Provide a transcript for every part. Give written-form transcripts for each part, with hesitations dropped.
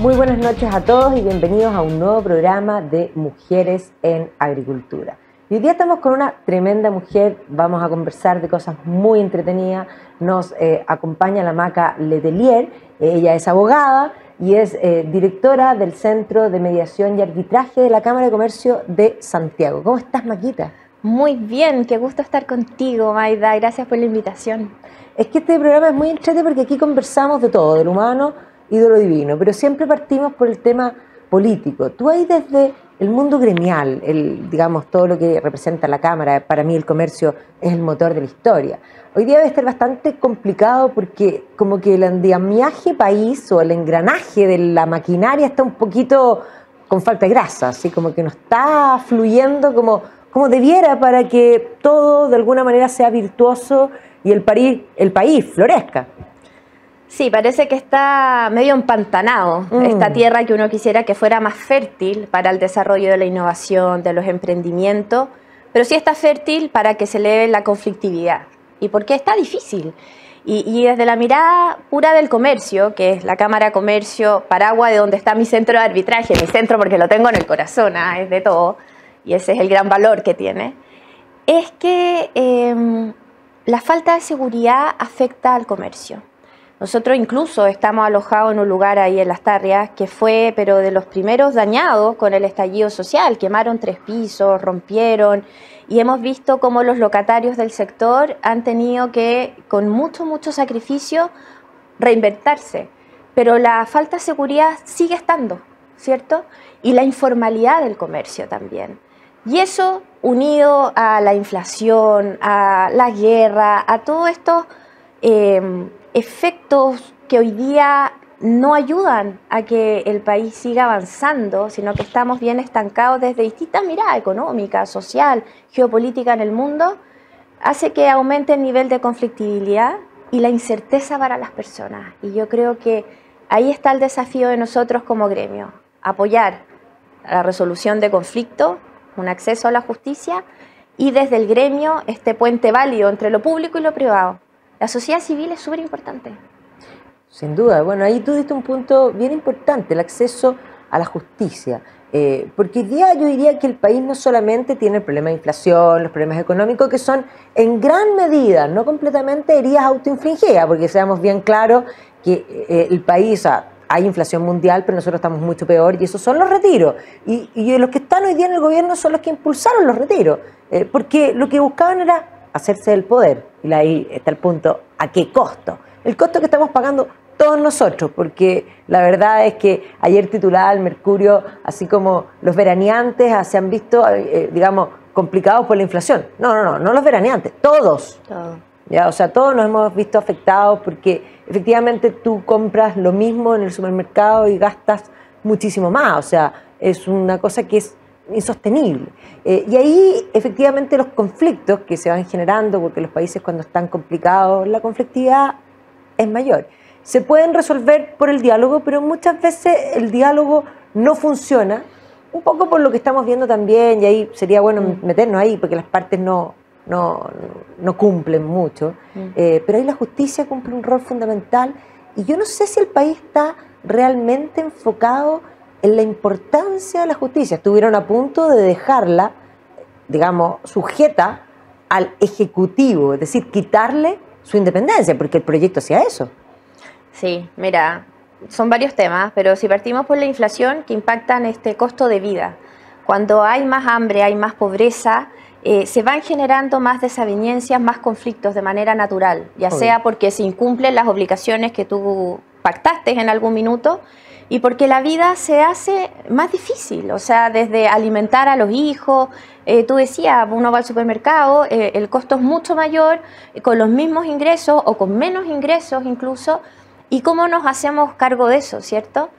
Muy buenas noches a todos y bienvenidos a un nuevo programa de Mujeres en Agricultura. Y hoy día estamos con una tremenda mujer, vamos a conversar de cosas muy entretenidas. Nos acompaña la Maca Letelier, ella es abogada y es directora del Centro de Mediación y Arbitraje de la Cámara de Comercio de Santiago. ¿Cómo estás, Maquita? Muy bien, qué gusto estar contigo, Maida, gracias por la invitación. Es que este programa es muy entretenido porque aquí conversamos de todo, de lo humano y de lo divino, pero siempre partimos por el tema político. Tú ahí desde el mundo gremial, digamos, todo lo que representa la Cámara, para mí el comercio es el motor de la historia. Hoy día debe estar bastante complicado porque como que el andamiaje país o el engranaje de la maquinaria está un poquito con falta de grasa, así como que no está fluyendo como debiera para que todo de alguna manera sea virtuoso y el país florezca. Sí, parece que está medio empantanado esta tierra que uno quisiera que fuera más fértil para el desarrollo de la innovación, de los emprendimientos, pero sí está fértil para que se eleve la conflictividad. ¿Y por qué está difícil? Y desde la mirada pura del comercio, que es la Cámara de Comercio, paraguas de donde está mi centro de arbitraje, mi centro porque lo tengo en el corazón, es de todo, y ese es el gran valor que tiene, es que la falta de seguridad afecta al comercio. Nosotros incluso estamos alojados en un lugar ahí en Las Tarrias que fue, pero de los primeros dañados con el estallido social. Quemaron 3 pisos, rompieron, y hemos visto cómo los locatarios del sector han tenido que, con mucho sacrificio, reinventarse. Pero la falta de seguridad sigue estando, ¿cierto? Y la informalidad del comercio también. Y eso, unido a la inflación, a la guerra, a todos estos efectos que hoy día no ayudan a que el país siga avanzando, sino que estamos bien estancados desde distintas miradas económica, social, geopolítica en el mundo, hace que aumente el nivel de conflictividad y la incerteza para las personas. Y yo creo que ahí está el desafío de nosotros como gremio, apoyar la resolución de conflictos, un acceso a la justicia y desde el gremio este puente válido entre lo público y lo privado. La sociedad civil es súper importante. Sin duda. Bueno, ahí tú diste un punto bien importante, el acceso a la justicia. Porque hoy día yo diría que el país no solamente tiene el problema de inflación, los problemas económicos, que son en gran medida, no completamente, heridas autoinfligidas, porque seamos bien claros que el país, hay inflación mundial, pero nosotros estamos mucho peor, y esos son los retiros. Y los que están hoy día en el gobierno son los que impulsaron los retiros, porque lo que buscaban era hacerse del poder. Y ahí está el punto, ¿a qué costo? El costo que estamos pagando todos nosotros, porque la verdad es que ayer titulaba el Mercurio, así como los veraneantes se han visto, digamos, complicados por la inflación. No los veraneantes, todos. ¿Ya? O sea, todos nos hemos visto afectados porque efectivamente tú compras lo mismo en el supermercado y gastas muchísimo más. O sea, es una cosa que es insostenible. Y ahí efectivamente los conflictos que se van generando, porque los países cuando están complicados, la conflictividad es mayor. Se pueden resolver por el diálogo, pero muchas veces el diálogo no funciona, un poco por lo que estamos viendo también, y ahí sería bueno meternos ahí, porque las partes no cumplen mucho, pero ahí la justicia cumple un rol fundamental, y yo no sé si el país está realmente enfocado en la importancia de la justicia. Estuvieron a punto de dejarla, digamos, sujeta al Ejecutivo, es decir, quitarle su independencia, porque el proyecto hacía eso. Sí, mira, son varios temas, pero si partimos por la inflación, que impactan este costo de vida. Cuando hay más hambre, hay más pobreza, se van generando más desavenencias, más conflictos de manera natural, ya sea porque se incumplen las obligaciones que tú pactaste en algún minuto, y porque la vida se hace más difícil, o sea, desde alimentar a los hijos, tú decías, uno va al supermercado, el costo es mucho mayor, con los mismos ingresos o con menos ingresos incluso, y cómo nos hacemos cargo de eso, ¿cierto?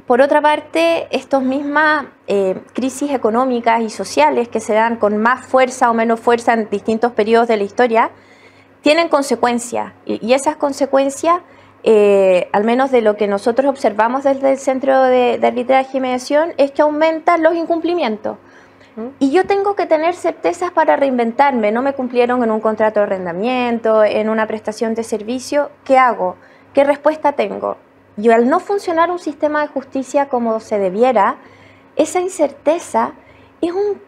Por otra parte, estas mismas crisis económicas y sociales que se dan con más fuerza o menos fuerza en distintos periodos de la historia, tienen consecuencias, y esas consecuencias, al menos de lo que nosotros observamos desde el Centro de Arbitraje y Mediación, es que aumentan los incumplimientos. Y yo tengo que tener certezas para reinventarme. No me cumplieron en un contrato de arrendamiento, en una prestación de servicio. ¿Qué hago? ¿Qué respuesta tengo? Y al no funcionar un sistema de justicia como se debiera, esa incerteza es un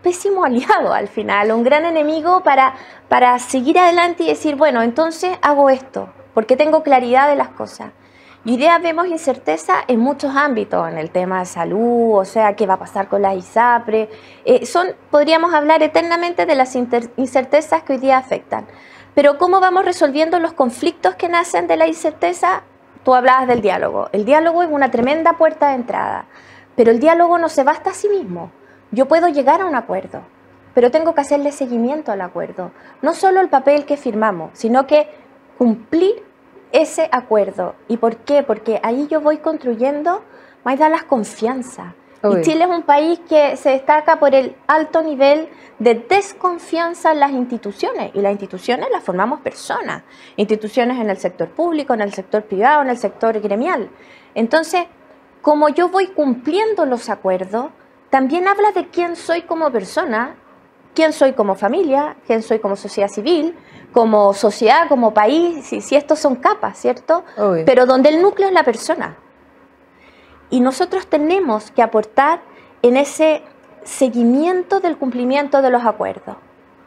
pésimo aliado al final, un gran enemigo para seguir adelante y decir, bueno, entonces hago esto, porque tengo claridad de las cosas. Y hoy día vemos incerteza en muchos ámbitos, en el tema de salud, o sea, qué va a pasar con las ISAPRE. Podríamos hablar eternamente de las incertezas que hoy día afectan. Pero ¿cómo vamos resolviendo los conflictos que nacen de la incerteza? Tú hablabas del diálogo. El diálogo es una tremenda puerta de entrada, pero el diálogo no se basta a sí mismo. Yo puedo llegar a un acuerdo, pero tengo que hacerle seguimiento al acuerdo. No solo el papel que firmamos, sino que cumplir ese acuerdo. ¿Y por qué? Porque ahí yo voy construyendo, más da las confianza. Y Chile es un país que se destaca por el alto nivel de desconfianza en las instituciones. Y las instituciones las formamos personas. Instituciones en el sector público, en el sector privado, en el sector gremial. Entonces, como yo voy cumpliendo los acuerdos, también habla de quién soy como persona, quién soy como familia, quién soy como sociedad civil, como sociedad, como país, si estos son capas, ¿cierto? Pero donde el núcleo es la persona. Y nosotros tenemos que aportar en ese seguimiento del cumplimiento de los acuerdos.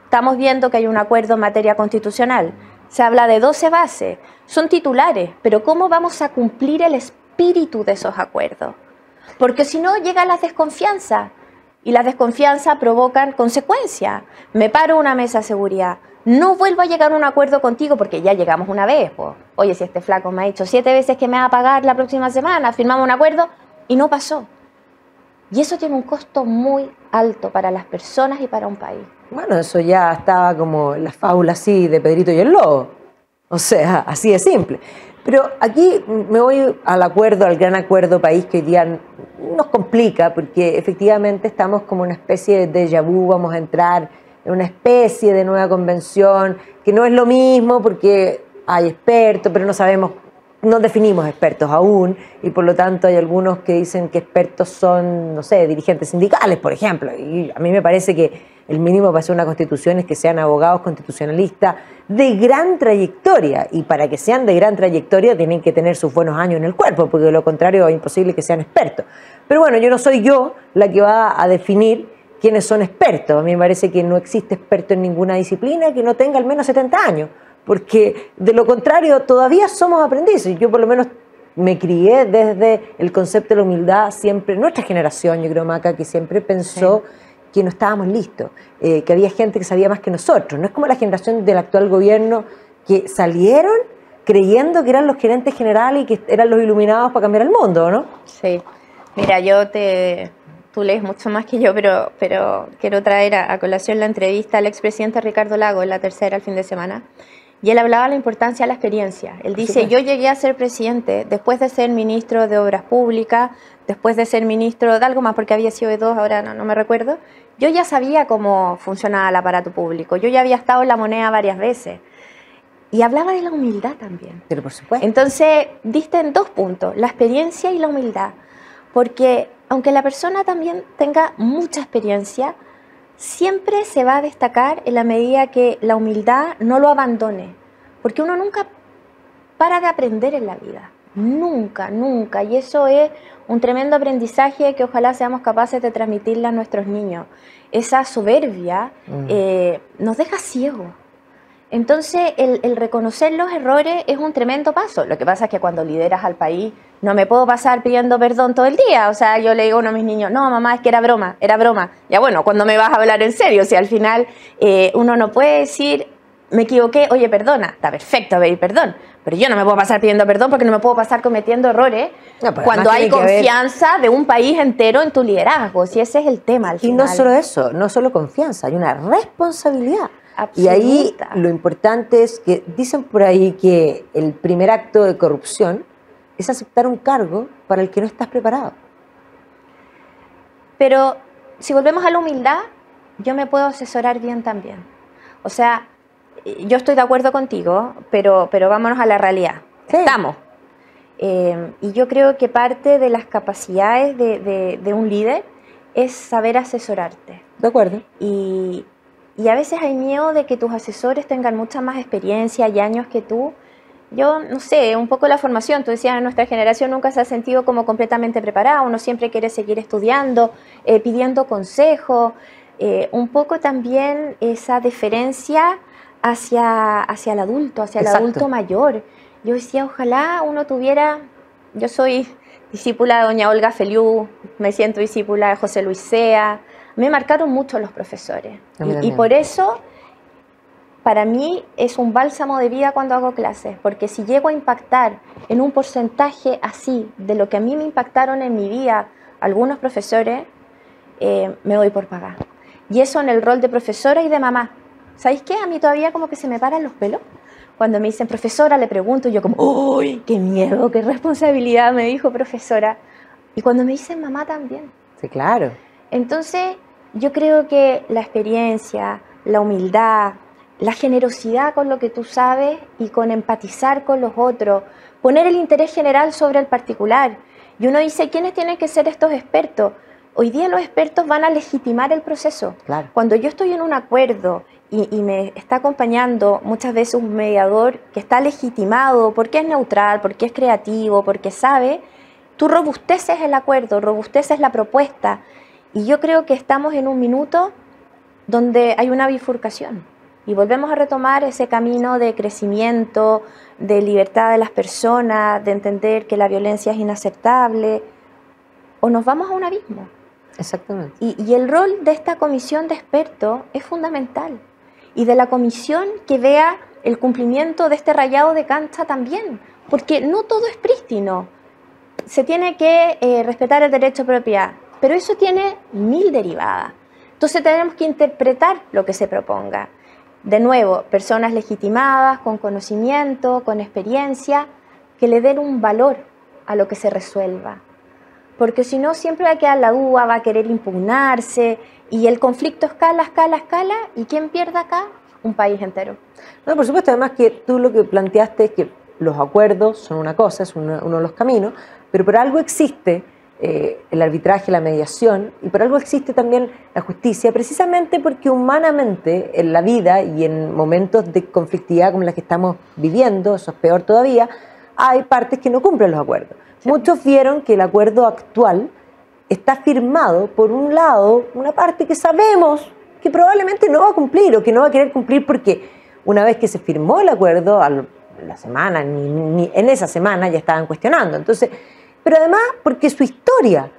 Estamos viendo que hay un acuerdo en materia constitucional, se habla de 12 bases, son titulares, pero ¿cómo vamos a cumplir el espíritu de esos acuerdos? Porque si no, llega la desconfianza, y las desconfianzas provocan consecuencias. Me paro a una mesa de seguridad, no vuelvo a llegar a un acuerdo contigo porque ya llegamos una vez. Pues. Oye, si este flaco me ha dicho 7 veces que me va a pagar la próxima semana, firmamos un acuerdo y no pasó. Y eso tiene un costo muy alto para las personas y para un país. Bueno, eso ya estaba como la fábula así de Pedrito y el Lobo. O sea, así de simple. Pero aquí me voy al acuerdo, al gran acuerdo país que hoy día nos complica porque efectivamente estamos como una especie de déjà vu, vamos a entrar en una especie de nueva convención que no es lo mismo porque hay expertos, pero no sabemos, no definimos expertos aún y por lo tanto hay algunos que dicen que expertos son, no sé, dirigentes sindicales, por ejemplo, y a mí me parece que el mínimo para hacer una constitución es que sean abogados constitucionalistas de gran trayectoria y para que sean de gran trayectoria tienen que tener sus buenos años en el cuerpo porque de lo contrario es imposible que sean expertos. Pero bueno, yo no soy yo la que va a definir quiénes son expertos. A mí me parece que no existe experto en ninguna disciplina que no tenga al menos 70 años, porque de lo contrario todavía somos aprendices. Yo por lo menos me crié desde el concepto de la humildad siempre, nuestra generación, yo creo, Maca, que siempre pensó que no estábamos listos, que había gente que sabía más que nosotros. No es como la generación del actual gobierno que salieron creyendo que eran los gerentes generales y que eran los iluminados para cambiar el mundo, ¿no? Sí. Mira, tú lees mucho más que yo, pero quiero traer a colación la entrevista al expresidente Ricardo Lagos, en La Tercera, el fin de semana, y él hablaba de la importancia de la experiencia. Él dice, yo llegué a ser presidente después de ser ministro de Obras Públicas, después de ser ministro de algo más, porque había sido de 2, ahora no me recuerdo. Yo ya sabía cómo funcionaba el aparato público, yo ya había estado en La Moneda varias veces. Y hablaba de la humildad también. Pero por supuesto. Entonces, diste en 2 puntos, la experiencia y la humildad. Porque aunque la persona también tenga mucha experiencia, siempre se va a destacar en la medida que la humildad no lo abandone. Porque uno nunca para de aprender en la vida. Nunca, nunca. Y eso es un tremendo aprendizaje que ojalá seamos capaces de transmitirle a nuestros niños. Esa soberbia nos deja ciegos. Entonces, el reconocer los errores es un tremendo paso. Lo que pasa es que cuando lideras al país, no me puedo pasar pidiendo perdón todo el día. O sea, yo le digo a uno de mis niños, no, mamá, es que era broma, era broma. Ya bueno, cuando me vas a hablar en serio, si al final uno no puede decir, me equivoqué, oye, perdona, está perfecto pedir perdón, pero yo no me puedo pasar pidiendo perdón porque no me puedo pasar cometiendo errores cuando hay confianza de un país entero en tu liderazgo. Si ese es el tema al final. Y no solo eso, no solo confianza, hay una responsabilidad. Absoluta. Y ahí lo importante es que dicen por ahí que el primer acto de corrupción es aceptar un cargo para el que no estás preparado. Pero si volvemos a la humildad, yo me puedo asesorar bien también. O sea, yo estoy de acuerdo contigo, pero vámonos a la realidad. Sí. Estamos. Y yo creo que parte de las capacidades de un líder es saber asesorarte. De acuerdo. Y a veces hay miedo de que tus asesores tengan mucha más experiencia y años que tú Yo no sé, un poco la formación, tú decías, nuestra generación nunca se ha sentido como completamente preparada, uno siempre quiere seguir estudiando, pidiendo consejo, un poco también esa deferencia hacia el adulto, hacia el adulto mayor. Yo decía, ojalá uno tuviera, yo soy discípula de doña Olga Feliú, me siento discípula de José Luis Sea, me marcaron mucho los profesores y por eso para mí es un bálsamo de vida cuando hago clases, porque si llego a impactar en un porcentaje así de lo que a mí me impactaron en mi vida algunos profesores, me doy por pagar. Y eso en el rol de profesora y de mamá. ¿Sabéis qué? A mí todavía como que se me paran los pelos. Cuando me dicen profesora, le pregunto, yo como, ¡uy, qué miedo, qué responsabilidad! Me dijo profesora. Y cuando me dicen mamá también. Sí, claro. Entonces, yo creo que la experiencia, la humildad, la generosidad con lo que tú sabes y con empatizar con los otros, poner el interés general sobre el particular. Y uno dice, ¿quiénes tienen que ser estos expertos? Hoy día los expertos van a legitimar el proceso. Claro. Cuando yo estoy en un acuerdo y me está acompañando muchas veces un mediador que está legitimado porque es neutral, porque es creativo, porque sabe, tú robusteces el acuerdo, robusteces la propuesta. Y yo creo que estamos en un minuto donde hay una bifurcación. Y volvemos a retomar ese camino de crecimiento, de libertad de las personas, de entender que la violencia es inaceptable, o nos vamos a un abismo. Exactamente. Y el rol de esta comisión de expertos es fundamental. Y de la comisión que vea el cumplimiento de este rayado de cancha también. Porque no todo es prístino. Se tiene que respetar el derecho de propiedad, pero eso tiene 1000 derivadas. Entonces tenemos que interpretar lo que se proponga. De nuevo, personas legitimadas, con conocimiento, con experiencia, que le den un valor a lo que se resuelva. Porque si no, siempre va a quedar la duda, va a querer impugnarse, y el conflicto escala, y ¿quién pierde acá? Un país entero. No, por supuesto, además que tú lo que planteaste es que los acuerdos son una cosa, es uno de los caminos, pero por algo existe el arbitraje, la mediación, y por algo existe también la justicia, precisamente porque humanamente en la vida y en momentos de conflictividad como la que estamos viviendo, eso es peor todavía, hay partes que no cumplen los acuerdos. Sí. Muchos vieron que el acuerdo actual está firmado por un lado, una parte que sabemos que probablemente no va a cumplir o que no va a querer cumplir porque una vez que se firmó el acuerdo, a la semana, ni en esa semana ya estaban cuestionando. Entonces, pero además porque su historia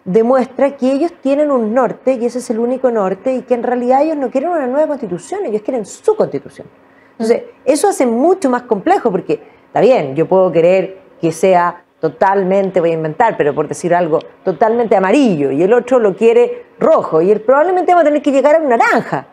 demuestra que ellos tienen un norte y ese es el único norte y que en realidad ellos no quieren una nueva constitución, ellos quieren su constitución. Entonces, eso hace mucho más complejo porque, está bien, yo puedo querer que sea totalmente, voy a inventar, pero por decir algo, totalmente amarillo y el otro lo quiere rojo y él probablemente va a tener que llegar a un naranja.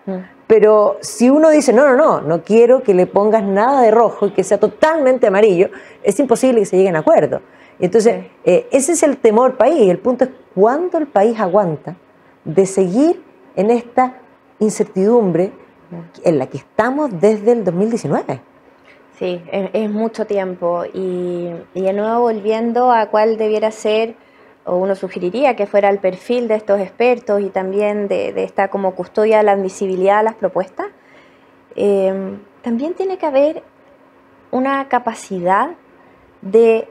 Pero si uno dice, no quiero que le pongas nada de rojo y que sea totalmente amarillo, es imposible que se lleguen a acuerdo. Entonces, ese es el temor país. El punto es cuándo el país aguanta de seguir en esta incertidumbre en la que estamos desde el 2019. Sí, es mucho tiempo. Y de nuevo volviendo a cuál debiera ser, o uno sugeriría que fuera el perfil de estos expertos y también de esta como custodia de la admisibilidad de las propuestas, también tiene que haber una capacidad de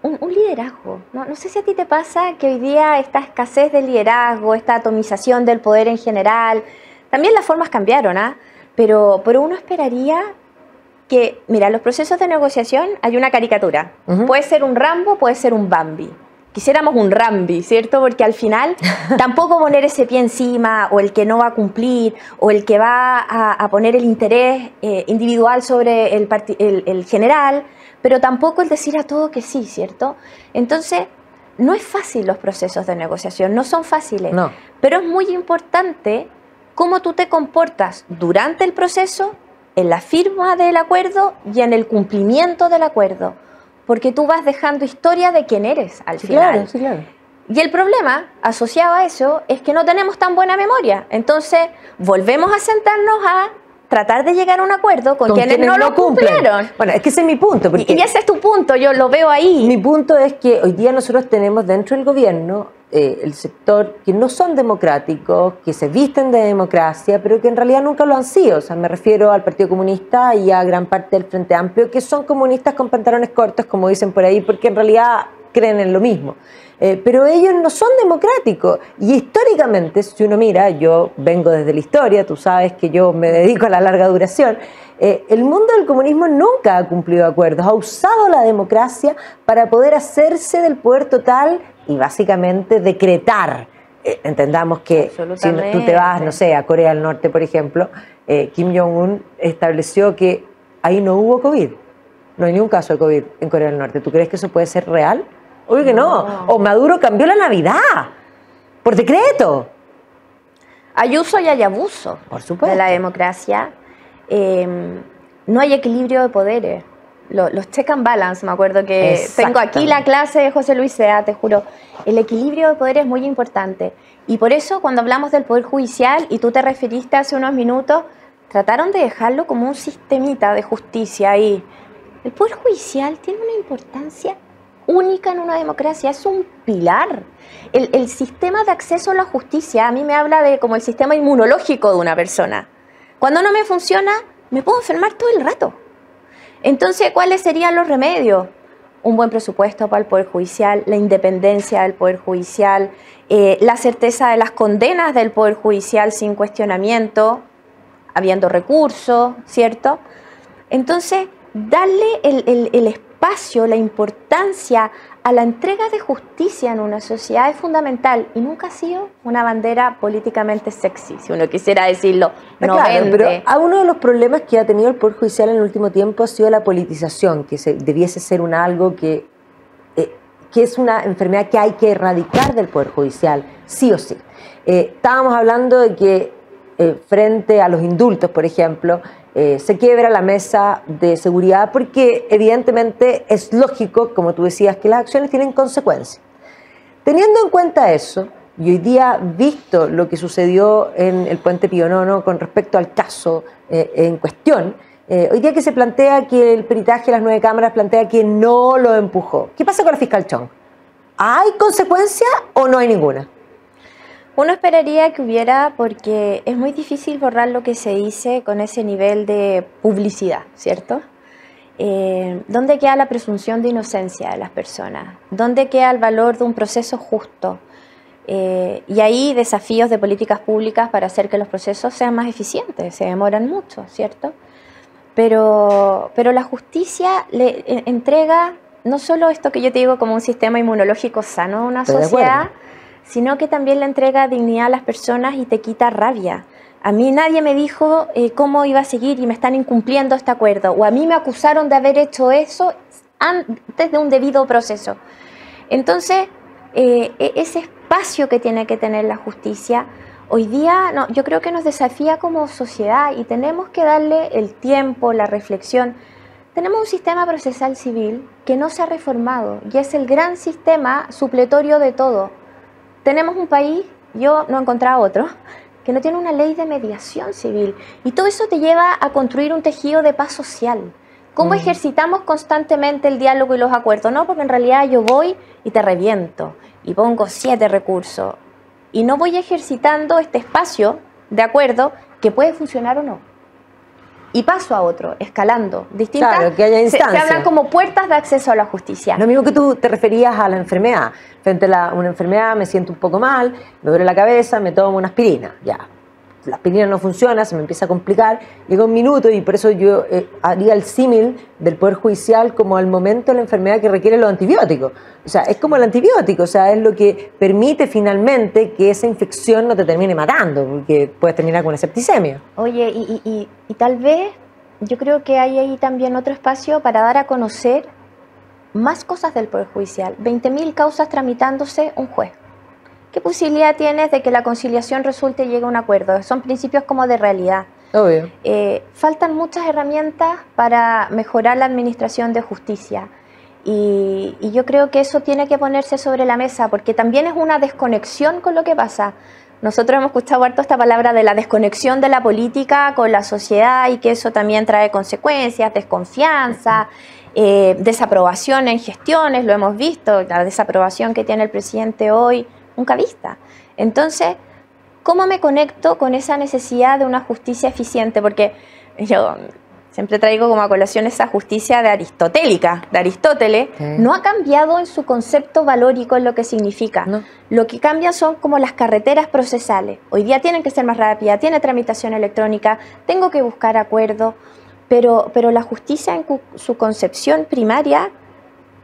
un liderazgo. No sé si a ti te pasa que hoy día esta escasez de liderazgo, esta atomización del poder en general, también las formas cambiaron, pero uno esperaría que, mira, en los procesos de negociación hay una caricatura. Puede ser un Rambo, puede ser un Bambi. Quisiéramos un Rambi, ¿cierto? Porque al final tampoco poner ese pie encima o el que no va a cumplir o el que va a poner el interés individual sobre el general, pero tampoco el decir a todo que sí, ¿cierto? Entonces, no es fácil los procesos de negociación, no son fáciles, no. Pero es muy importante cómo tú te comportas durante el proceso, en la firma del acuerdo y en el cumplimiento del acuerdo. Porque tú vas dejando historia de quién eres al final. Sí, claro. Y el problema asociado a eso es que no tenemos tan buena memoria. Entonces, volvemos a sentarnos a tratar de llegar a un acuerdo con quienes no lo cumplieron. Bueno, es que ese es mi punto. Porque y ese es tu punto, yo lo veo ahí. Mi punto es que hoy día nosotros tenemos dentro del gobierno el sector que no son democráticos, que se visten de democracia, pero que en realidad nunca lo han sido. O sea, me refiero al Partido Comunista y a gran parte del Frente Amplio, que son comunistas con pantalones cortos, como dicen por ahí, porque en realidad creen en lo mismo. Pero ellos no son democráticos. Y históricamente, si uno mira, yo vengo desde la historia, tú sabes que yo me dedico a la larga duración, el mundo del comunismo nunca ha cumplido acuerdos, ha usado la democracia para poder hacerse del poder total y básicamente decretar. Entendamos que si tú te vas, no sé, a Corea del Norte, por ejemplo, Kim Jong-un estableció que ahí no hubo COVID, no hay ni un caso de COVID en Corea del Norte. ¿Tú crees que eso puede ser real? Obvio que no. O Maduro cambió la Navidad por decreto. Hay uso y hay abuso, por supuesto, de la democracia. No hay equilibrio de poderes. Los check and balance, me acuerdo que tengo aquí la clase de José Luis Sea, te juro. El equilibrio de poderes es muy importante. Y por eso, cuando hablamos del Poder Judicial, y tú te referiste hace unos minutos, trataron de dejarlo como un sistemita de justicia ahí. El Poder Judicial tiene una importancia única en una democracia, es un pilar. El sistema de acceso a la justicia, a mí me habla de como el sistema inmunológico de una persona. Cuando no me funciona, me puedo enfermar todo el rato. Entonces, ¿cuáles serían los remedios? Un buen presupuesto para el Poder Judicial, la independencia del Poder Judicial, la certeza de las condenas del Poder Judicial sin cuestionamiento, habiendo recursos, ¿cierto? Entonces, darle el espacio, la importancia a la entrega de justicia en una sociedad es fundamental y nunca ha sido una bandera políticamente sexy, si uno quisiera decirlo. No claro, vende. Pero uno de los problemas que ha tenido el Poder Judicial en el último tiempo ha sido la politización, que debiese ser algo que es una enfermedad que hay que erradicar del Poder Judicial, sí o sí. Estábamos hablando de que frente a los indultos, por ejemplo, se quiebra la mesa de seguridad porque evidentemente es lógico, como tú decías, que las acciones tienen consecuencias. Teniendo en cuenta eso, y hoy día visto lo que sucedió en el Puente Pío IX con respecto al caso en cuestión, hoy día que se plantea que el peritaje de las 9 cámaras plantea que no lo empujó. ¿Qué pasa con la fiscal Chong? ¿Hay consecuencia o no hay ninguna? Uno esperaría que hubiera, porque es muy difícil borrar lo que se dice con ese nivel de publicidad, ¿cierto? ¿Dónde queda la presunción de inocencia de las personas? ¿Dónde queda el valor de un proceso justo? Y hay desafíos de políticas públicas para hacer que los procesos sean más eficientes, se demoran mucho, ¿cierto? Pero la justicia le entrega no solo esto que yo te digo como un sistema inmunológico sano a una sociedad, sino que también le entrega dignidad a las personas y te quita rabia. A mí nadie me dijo cómo iba a seguir y me están incumpliendo este acuerdo, o a mí me acusaron de haber hecho eso antes de un debido proceso. Entonces, ese espacio que tiene que tener la justicia, hoy día yo creo que nos desafía como sociedad y tenemos que darle el tiempo, la reflexión. Tenemos un sistema procesal civil que no se ha reformado y es el gran sistema supletorio de todo. Tenemos un país, yo no he encontrado otro, que no tiene una ley de mediación civil. Y todo eso te lleva a construir un tejido de paz social. ¿Cómo ejercitamos constantemente el diálogo y los acuerdos? No, porque en realidad yo voy y te reviento y pongo 7 recursos. Y no voy ejercitando este espacio de acuerdo que puede funcionar o no. Y paso a otro, escalando, distintas. Claro, que haya instancias. Se hablan como puertas de acceso a la justicia. Lo mismo que tú te referías a la enfermedad. Frente a una enfermedad me siento un poco mal, me duele la cabeza, me tomo una aspirina. Ya, la aspirina no funciona, se me empieza a complicar, llega un minuto y por eso yo haría el símil del Poder Judicial como al momento de la enfermedad que requiere los antibióticos. O sea, es como el antibiótico, o sea, es lo que permite finalmente que esa infección no te termine matando, porque puedes terminar con una septicemia. Oye, y tal vez yo creo que hay ahí también otro espacio para dar a conocer más cosas del Poder Judicial. 20.000 causas tramitándose, un juez. ¿Qué posibilidad tienes de que la conciliación resulte y llegue a un acuerdo? Son principios como de realidad. Obvio. Faltan muchas herramientas para mejorar la administración de justicia. Y yo creo que eso tiene que ponerse sobre la mesa, porque también es una desconexión con lo que pasa. Nosotros hemos escuchado harto esta palabra de la desconexión de la política con la sociedad y que eso también trae consecuencias, desconfianza, desaprobación en gestiones, lo hemos visto, la desaprobación que tiene el presidente hoy nunca vista. Entonces, ¿cómo me conecto con esa necesidad de una justicia eficiente? Porque yo siempre traigo como a colación esa justicia de aristotélica, de Aristóteles, no ha cambiado en su concepto valórico en lo que significa. No. Lo que cambia son como las carreteras procesales. Hoy día tienen que ser más rápidas, tiene tramitación electrónica, tengo que buscar acuerdos, pero la justicia en su concepción primaria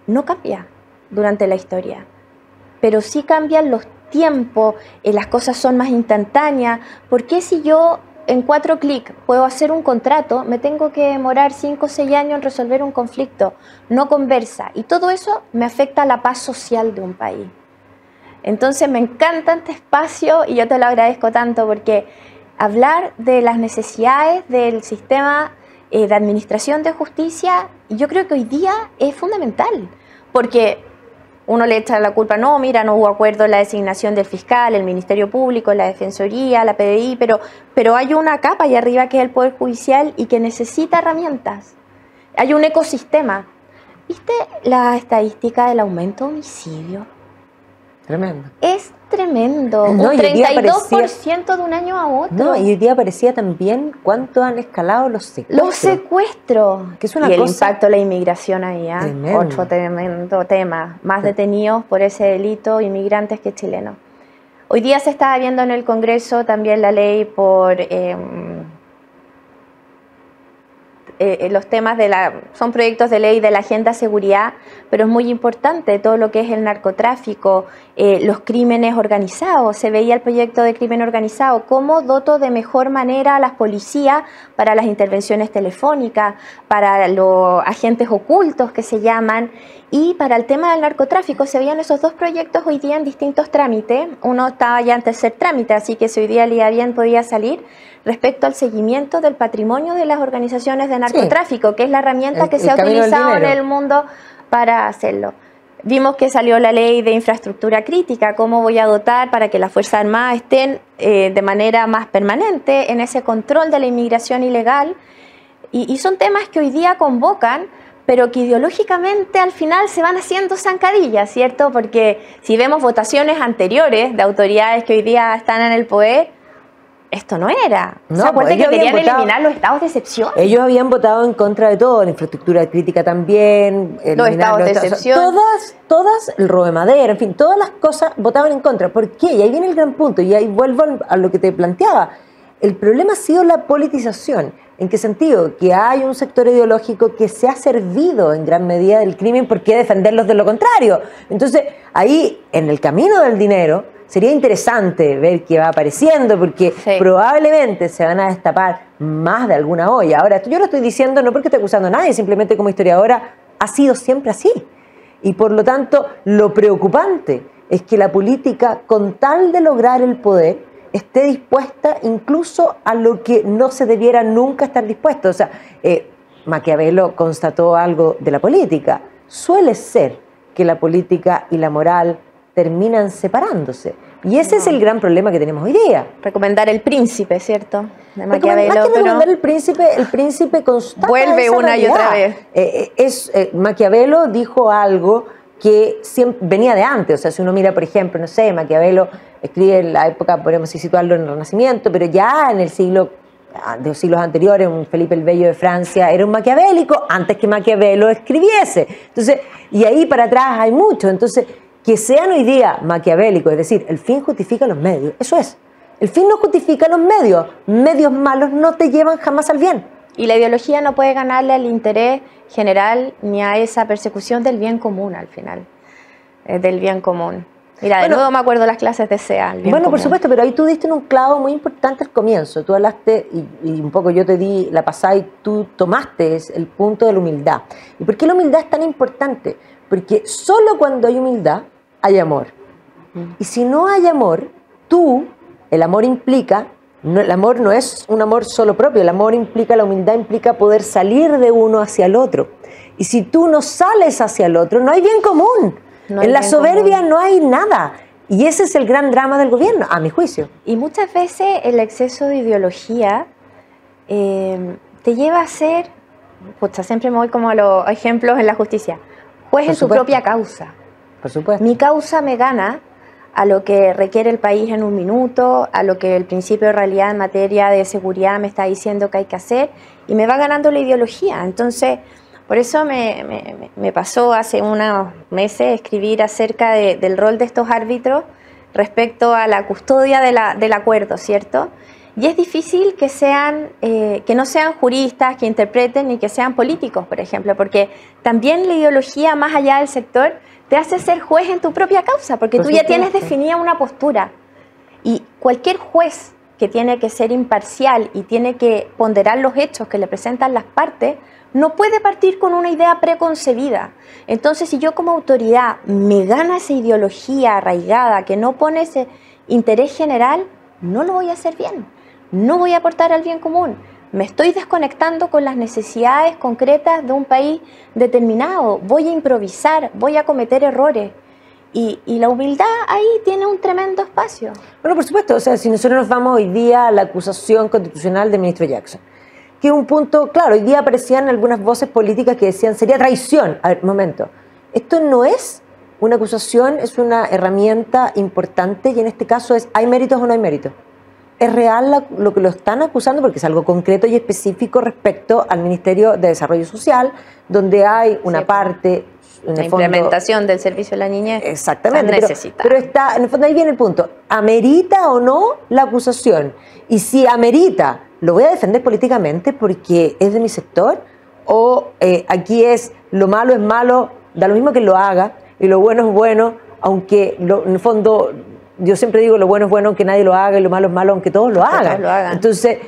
no cambia durante la historia. Pero sí cambian los tiempos, las cosas son más instantáneas. ¿Por qué si yo en 4 clics puedo hacer un contrato, me tengo que demorar 5 o 6 años en resolver un conflicto? No conversa. Y todo eso me afecta a la paz social de un país. Entonces me encanta este espacio y yo te lo agradezco tanto porque hablar de las necesidades del sistema de administración de justicia, yo creo que hoy día es fundamental. Porque uno le echa la culpa, no, mira, no hubo acuerdo en la designación del fiscal, el Ministerio Público, la Defensoría, la PDI, pero hay una capa allá arriba que es el Poder Judicial y que necesita herramientas. Hay un ecosistema. ¿Viste la estadística del aumento de homicidio? Tremendo. Es tremendo, no, un 32% de un año a otro. No, y hoy día aparecía también cuánto han escalado los secuestros. Los secuestros. Que es una y cosa el impacto de la inmigración ahí, otro tremendo tema. Más detenidos por ese delito inmigrantes que chilenos. Hoy día se está viendo en el Congreso también la ley por los temas son proyectos de ley de la agenda seguridad, pero es muy importante todo lo que es el narcotráfico, los crímenes organizados. Se veía el proyecto de crimen organizado, cómo doto de mejor manera a las policías para las intervenciones telefónicas, para los agentes ocultos que se llaman, y para el tema del narcotráfico se veían esos 2 proyectos hoy día en distintos trámites. Uno estaba ya en tercer trámite, así que si hoy día le iba bien podía salir, respecto al seguimiento del patrimonio de las organizaciones de narcotráfico, que es la herramienta que se ha utilizado en el mundo para hacerlo. Vimos que salió la ley de infraestructura crítica, cómo voy a dotar para que las Fuerzas Armadas estén de manera más permanente en ese control de la inmigración ilegal, y son temas que hoy día convocan, pero que ideológicamente al final se van haciendo zancadillas, ¿cierto? Porque si vemos votaciones anteriores de autoridades que hoy día están en el poder, esto no era. No, ¿se acuerdan que querían eliminar los estados de excepción? Ellos habían votado en contra de todo, la infraestructura crítica también, los estados de excepción. Todas, el robo de madera, en fin, todas las cosas votaban en contra. ¿Por qué? Y ahí viene el gran punto, y ahí vuelvo a lo que te planteaba. El problema ha sido la politización. ¿En qué sentido? Que hay un sector ideológico que se ha servido en gran medida del crimen. ¿Por qué defenderlos de lo contrario? Entonces, ahí, en el camino del dinero, sería interesante ver qué va apareciendo, porque probablemente se van a destapar más de alguna olla. Ahora, yo lo estoy diciendo no porque esté acusando a nadie, simplemente como historiadora ha sido siempre así. Y por lo tanto, lo preocupante es que la política, con tal de lograr el poder, esté dispuesta incluso a lo que no se debiera nunca estar dispuesto. O sea, Maquiavelo constató algo de la política. Suele ser que la política y la moral terminan separándose. Y ese es el gran problema que tenemos hoy día. Recomendar El Príncipe, ¿cierto? De Maquiavelo. Más que recomendar El Príncipe constata vuelve una y otra vez. Maquiavelo dijo algo que siempre venía de antes. O sea, si uno mira, por ejemplo, no sé, Maquiavelo escribe en la época, podemos situarlo en el Renacimiento, pero ya en el siglo, de los siglos anteriores, un Felipe el Bello de Francia era un maquiavélico antes que Maquiavelo escribiese. Entonces, y ahí para atrás hay mucho. Entonces, que sean hoy día maquiavélicos, es decir, el fin justifica los medios. Eso es. El fin no justifica los medios. Medios malos no te llevan jamás al bien. Y la ideología no puede ganarle al interés general ni a esa persecución del bien común al final, del bien común. Mira, de nuevo me acuerdo las clases de SEA. Bueno, por supuesto, pero ahí tú diste un clavo muy importante al comienzo. Tú hablaste, y un poco yo te di la pasada, y tú tomaste el punto de la humildad. ¿Y por qué la humildad es tan importante? Porque solo cuando hay humildad, hay amor. Y si no hay amor, el amor implica, el amor no es un amor solo propio, el amor implica, la humildad implica poder salir de uno hacia el otro. Y si tú no sales hacia el otro, no hay bien común. En la soberbia no hay nada. Y ese es el gran drama del gobierno, a mi juicio. Y muchas veces el exceso de ideología te lleva a ser, siempre me voy como a los ejemplos en la justicia, juez en su propia causa. Por supuesto. Mi causa me gana a lo que requiere el país en un minuto, a lo que el principio de realidad en materia de seguridad me está diciendo que hay que hacer, y me va ganando la ideología. Entonces, por eso me pasó hace unos meses escribir acerca del rol de estos árbitros respecto a la custodia del acuerdo, ¿cierto? Y es difícil que no sean juristas, que interpreten, ni que sean políticos, por ejemplo, porque también la ideología, más allá del sector, te hace ser juez en tu propia causa, porque tú ya tienes definida una postura. Y cualquier juez que tiene que ser imparcial y tiene que ponderar los hechos que le presentan las partes, no puede partir con una idea preconcebida. Entonces, si yo como autoridad me gana esa ideología arraigada que no pone ese interés general, no lo voy a hacer bien, no voy a aportar al bien común. Me estoy desconectando con las necesidades concretas de un país determinado, voy a improvisar, voy a cometer errores. Y la humildad ahí tiene un tremendo espacio. Bueno, por supuesto, o sea, si nosotros nos vamos hoy día a la acusación constitucional del ministro Jackson, que es un punto, claro, hoy día aparecían algunas voces políticas que decían sería traición. A ver, momento, esto no es una acusación, es una herramienta importante y en este caso es, ¿hay méritos o no hay méritos? ¿Es real lo que lo están acusando? Porque es algo concreto y específico respecto al Ministerio de Desarrollo Social, donde hay una parte... En la implementación del servicio de la niñez. Exactamente, pero está, en el fondo ahí viene el punto, ¿amerita o no la acusación? Y si amerita, ¿lo voy a defender políticamente porque es de mi sector? ¿O aquí es lo malo es malo, da lo mismo que lo haga, y lo bueno es bueno, aunque en el fondo... Yo siempre digo, lo bueno es bueno aunque nadie lo haga y lo malo es malo aunque todos lo hagan. Entonces,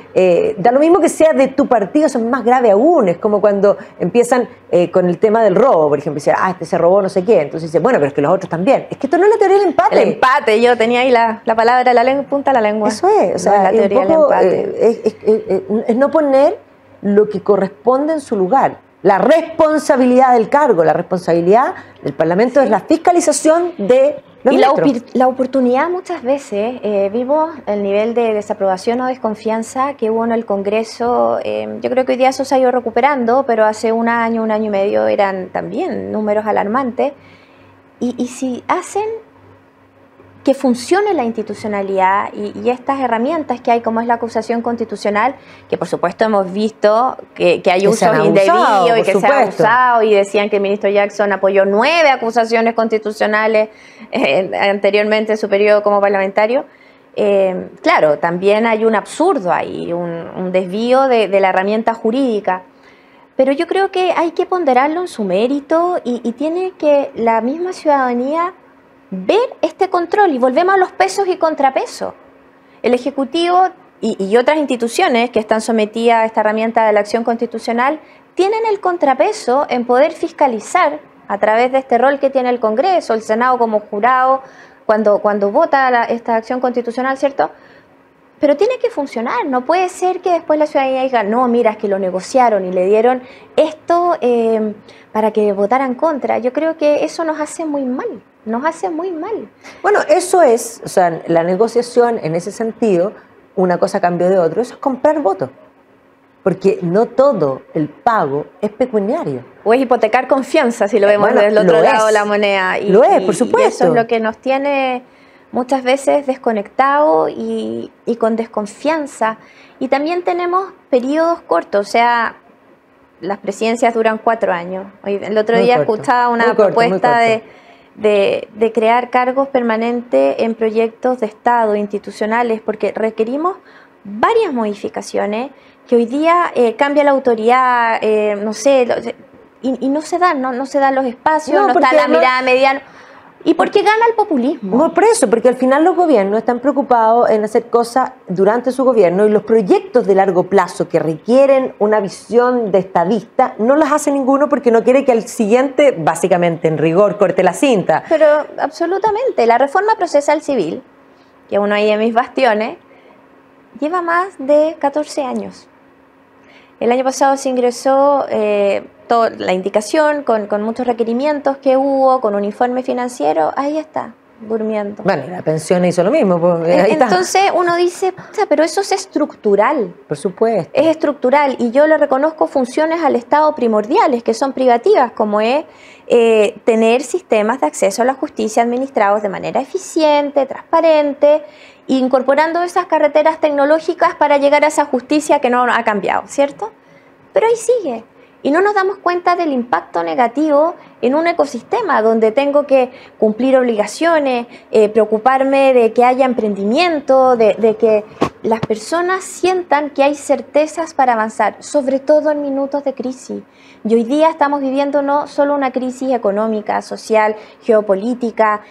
da lo mismo que sea de tu partido, eso es más grave aún. Es como cuando empiezan con el tema del robo, por ejemplo, dicen, este se robó no sé qué. Entonces dicen, bueno, pero es que los otros también. Es que esto no es la teoría del empate. El empate, yo tenía ahí la palabra, punta de la lengua. Eso es, o sea, la teoría del empate. Es no poner lo que corresponde en su lugar. La responsabilidad del cargo, la responsabilidad del Parlamento es la fiscalización de los ministros. Y la oportunidad muchas veces, vimos el nivel de desaprobación o desconfianza que hubo en el Congreso. Yo creo que hoy día eso se ha ido recuperando, pero hace un año y medio eran también números alarmantes. Y si hacen que funcione la institucionalidad y estas herramientas que hay, como es la acusación constitucional, que por supuesto hemos visto que hay usos indebidos y que se ha abusado, y decían que el ministro Jackson apoyó 9 acusaciones constitucionales anteriormente en su periodo como parlamentario. Claro, también hay un absurdo ahí, un desvío de la herramienta jurídica. Pero yo creo que hay que ponderarlo en su mérito y tiene que la misma ciudadanía ver este control, y volvemos a los pesos y contrapesos. El Ejecutivo y otras instituciones que están sometidas a esta herramienta de la acción constitucional tienen el contrapeso en poder fiscalizar a través de este rol que tiene el Congreso, el Senado como jurado, cuando vota esta acción constitucional, ¿cierto? Pero tiene que funcionar, no puede ser que después la ciudadanía diga, no, mira, es que lo negociaron y le dieron esto para que votaran contra. Yo creo que eso nos hace muy mal. Nos hace muy mal. Bueno, eso es, o sea, la negociación en ese sentido, una cosa a cambio de otro, eso es comprar votos. Porque no todo el pago es pecuniario. O es hipotecar confianza, si lo vemos desde el otro lado de la moneda. Lo es, por supuesto. Y eso es lo que nos tiene muchas veces desconectados y con desconfianza. Y también tenemos periodos cortos, o sea, las presidencias duran 4 años. El otro día escuchaba una propuesta de crear cargos permanentes en proyectos de Estado, institucionales, porque requerimos varias modificaciones que hoy día cambia la autoridad, no sé, y no se dan, no se dan los espacios, no está la mirada mediana. ¿Y por qué gana el populismo? No, por eso, porque al final los gobiernos están preocupados en hacer cosas durante su gobierno, y los proyectos de largo plazo que requieren una visión de estadista no las hace ninguno porque no quiere que al siguiente, básicamente en rigor, corte la cinta. Pero absolutamente, la reforma procesal civil, que uno ahí de mis bastiones, lleva más de 14 años. El año pasado se ingresó la indicación con muchos requerimientos que hubo, con un informe financiero, ahí está. durmiendo. Bueno, y la pensión hizo lo mismo. Pues, ahí entonces está. uno dice, pero eso es estructural. Por supuesto. Es estructural y yo le reconozco funciones al Estado primordiales que son privativas, como es tener sistemas de acceso a la justicia administrados de manera eficiente, transparente, incorporando esas carreteras tecnológicas para llegar a esa justicia que no ha cambiado, ¿cierto? Pero ahí sigue. Y no nos damos cuenta del impacto negativo en un ecosistema donde tengo que cumplir obligaciones, preocuparme de que haya emprendimiento, de que las personas sientan que hay certezas para avanzar, sobre todo en minutos de crisis. Y hoy día estamos viviendo no solo una crisis económica, social, geopolítica,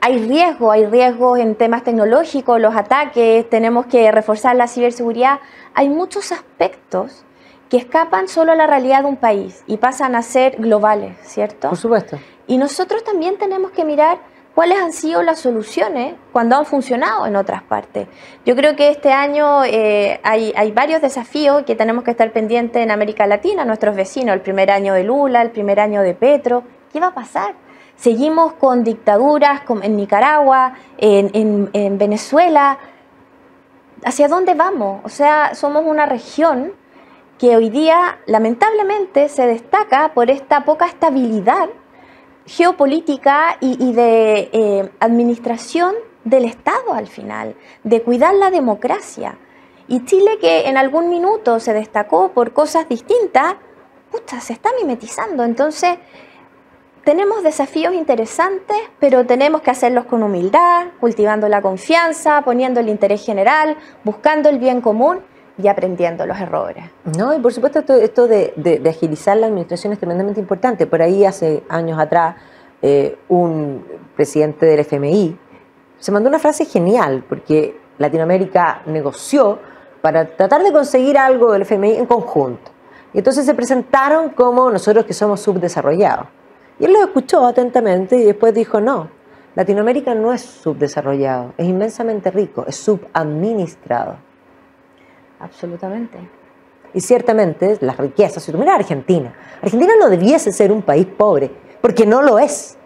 hay riesgos en temas tecnológicos, los ataques, tenemos que reforzar la ciberseguridad. Hay muchos aspectos que escapan solo a la realidad de un país y pasan a ser globales, ¿cierto? Por supuesto. Y nosotros también tenemos que mirar cuáles han sido las soluciones cuando han funcionado en otras partes. Yo creo que este año hay varios desafíos que tenemos que estar pendientes en América Latina, nuestros vecinos, el primer año de Lula, el primer año de Petro. ¿Qué va a pasar? Seguimos con dictaduras en Nicaragua, en Venezuela. ¿Hacia dónde vamos? O sea, somos una región que hoy día lamentablemente se destaca por esta poca estabilidad geopolítica y de administración del Estado al final, de cuidar la democracia. Y Chile, que en algún minuto se destacó por cosas distintas, se está mimetizando. Entonces, tenemos desafíos interesantes, pero tenemos que hacerlos con humildad, cultivando la confianza, poniendo el interés general, buscando el bien común y aprendiendo los errores. No, y por supuesto esto de agilizar la administración es tremendamente importante. Por ahí hace años atrás un presidente del FMI se mandó una frase genial, porque Latinoamérica negoció para tratar de conseguir algo del FMI en conjunto. Y entonces se presentaron como nosotros que somos subdesarrollados. Y él lo escuchó atentamente y después dijo, no, Latinoamérica no es subdesarrollado, es inmensamente rico, es subadministrado. Absolutamente. Y ciertamente las riquezas, si tú miras Argentina no debiese ser un país pobre, porque no lo es.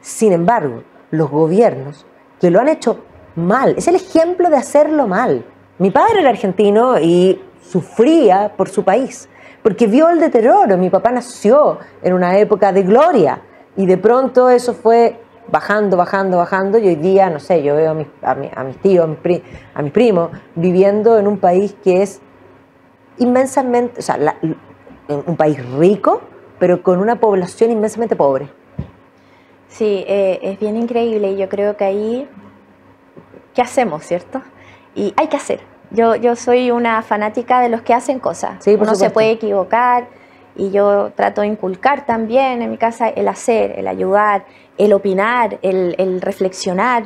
Sin embargo, los gobiernos que lo han hecho mal, es el ejemplo de hacerlo mal. Mi padre era argentino y sufría por su país, porque vio el deterioro. Mi papá nació en una época de gloria y de pronto eso fue bajando, y hoy día, no sé, yo veo a mis tíos, a mis primos, viviendo en un país que es inmensamente, o sea, un país rico, pero con una población inmensamente pobre. Sí, es bien increíble y yo creo que ahí, ¿qué hacemos, cierto? Y hay que hacer. Yo soy una fanática de los que hacen cosas. Sí, por Uno supuesto. se puede equivocar y yo trato de inculcar también en mi casa el hacer, el ayudar, el opinar, el reflexionar,